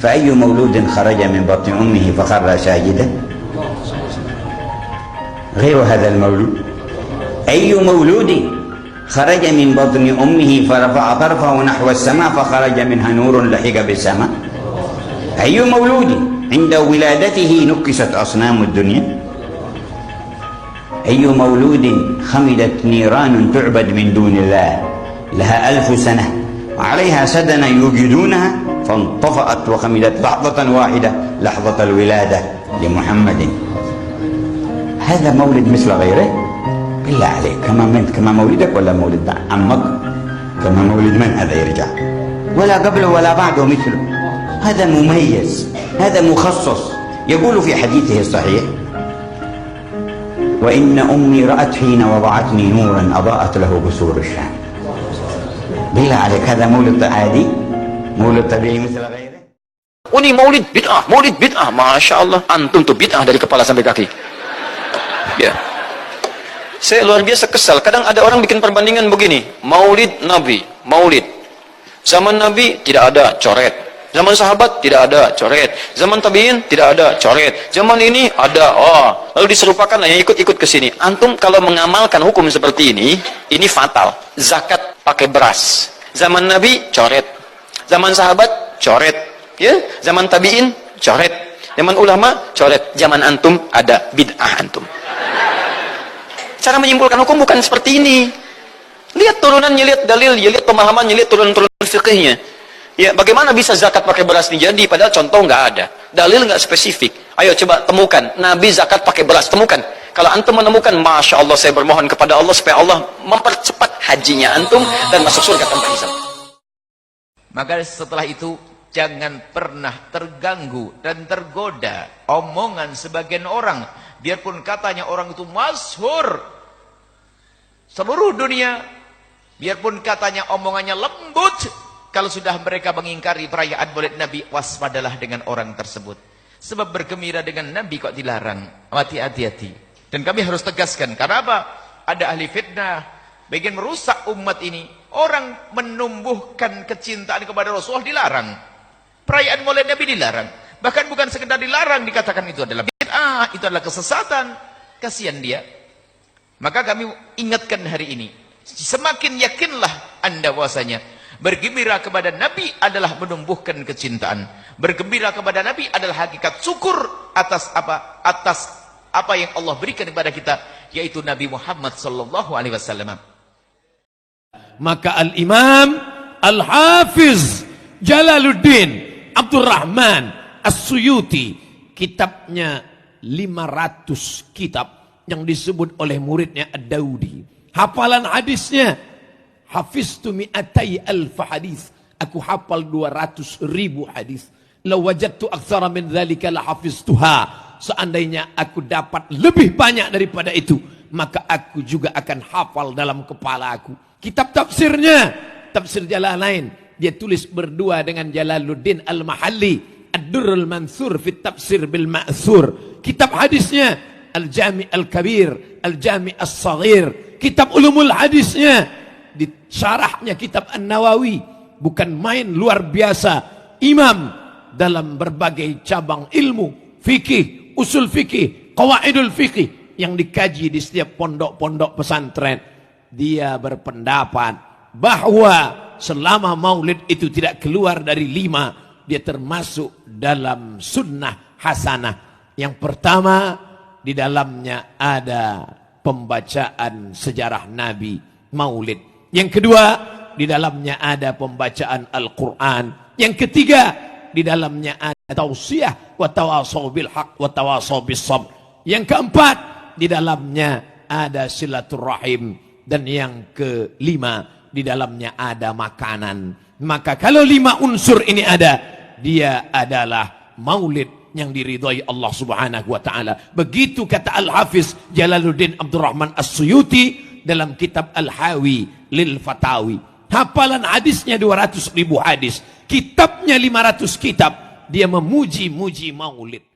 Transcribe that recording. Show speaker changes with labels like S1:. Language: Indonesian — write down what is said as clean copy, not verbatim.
S1: فأي مولود خرج من بطن أمه فخر ساجدا غير هذا المولود؟ أي مولود خرج من بطن أمه فرفع طرفه نحو السماء فخرج منها نور لحق بالسماء؟ أي مولود عند ولادته نكست أصنام الدنيا؟ أي مولود خمدت نيران تعبد من دون الله لها 1000 سنة وعليها سدنا يوجدونها فانطفأت وخمدت لحظة واحدة لحظة الولادة لمحمد؟ هذا مولد مثل غيره؟ بالله عليك، كما مولدك ولا مولد عمك؟ كما مولد من هذا يرجع؟ ولا قبله ولا بعده مثله. هذا مميز، هذا مخصص. يقول في حديثه الصحيح: وإن أمي رأت حين وضعتني نورا أضاءت له بسور الشام. بالله عليك، هذا مولد عادي؟ مولد طبيعي مثل غيره؟
S2: Oh, ini maulid bid'ah, masya Allah. Antum tuh bid'ah dari kepala sampai kaki. Ya, saya luar biasa kesal. Kadang ada orang bikin perbandingan begini: maulid Nabi, maulid zaman Nabi tidak ada coret, zaman sahabat tidak ada coret, zaman tabiin tidak ada coret, zaman ini ada. Lalu diserupakan yang ikut-ikut ke sini. Antum kalau mengamalkan hukum seperti ini fatal. Zakat pakai beras, zaman Nabi coret, zaman sahabat coret, ya, zaman tabiin coret, zaman ulama coret, zaman antum ada bid'ah antum. Cara menyimpulkan hukum bukan seperti ini. Lihat turunannya, lihat dalilnya, lihat pemahamannya, lihat turunan-turunan fikihnya. Ya, bagaimana bisa zakat pakai beras ini jadi? Padahal contoh nggak ada, dalil nggak spesifik. Ayo coba temukan, Nabi zakat pakai beras, temukan. Kalau antum menemukan, masya Allah, saya bermohon kepada Allah supaya Allah mempercepat hajinya antum dan masuk surga tanpa hisab.
S3: Maka setelah itu jangan pernah terganggu dan tergoda omongan sebagian orang, biarpun katanya orang itu masyhur seluruh dunia, biarpun katanya omongannya lembut, kalau sudah mereka mengingkari perayaan Maulid Nabi, waspadalah dengan orang tersebut. Sebab bergembira dengan Nabi kok dilarang. Hati-hati. Dan kami harus tegaskan, karena apa? Ada ahli fitnah, bagian merusak umat ini. Orang menumbuhkan kecintaan kepada Rasulullah dilarang. Perayaan Maulid Nabi dilarang. Bahkan bukan sekedar dilarang, dikatakan itu adalah bid'ah, itu adalah kesesatan. Kasihan dia. Maka kami ingatkan hari ini, semakin yakinlah Anda bahwasanya bergembira kepada Nabi adalah menumbuhkan kecintaan. Bergembira kepada Nabi adalah hakikat syukur atas apa? Atas apa yang Allah berikan kepada kita, yaitu Nabi Muhammad sallallahu alaihi wasallam.
S4: Maka Al-Imam Al-Hafiz Jalaluddin Abdurrahman As-Suyuti, kitabnya 500 kitab yang disebut oleh muridnya Ad-Daudi. Hafalan hadisnya, hafiztu mi'atai alfa hadis, aku hafal 200.000 hadis. Law wajadtu aktsara min dzalika la hafiztuha, seandainya aku dapat lebih banyak daripada itu, maka aku juga akan hafal dalam kepala aku. Kitab tafsirnya, tafsir Jalalain, dia tulis berdua dengan Jalaluddin Al-Mahalli, Ad-Durrul Mansur fi Tafsir bil Ma'thur. Kitab hadisnya Al-Jami' Al-Kabir, Al-Jami' As-Saghir. Kitab ulumul hadisnya, di syarahnya kitab An-Nawawi, bukan main, luar biasa. Imam dalam berbagai cabang ilmu, fikih, usul fikih, qawaidul fikih yang dikaji di setiap pondok-pondok pesantren. Dia berpendapat bahwa selama maulid itu tidak keluar dari 5, dia termasuk dalam sunnah hasanah. Yang pertama, di dalamnya ada pembacaan sejarah Nabi, maulid. Yang kedua, di dalamnya ada pembacaan Al-Quran. Yang ketiga, di dalamnya ada tausiah wa tawasaw bil haq wa tawasaw bis sabr. Yang keempat, di dalamnya ada silaturahim. Dan yang kelima, di dalamnya ada makanan. Maka kalau 5 unsur ini ada, dia adalah maulid yang diridhai Allah Subhanahu wa taala. Begitu kata Al-Hafiz Jalaluddin Abdurrahman As-Suyuti dalam kitab Al-Hawi lil Fatawi. Hafalan hadisnya 200.000 hadis. Kitabnya 500 kitab. Dia memuji-muji maulid.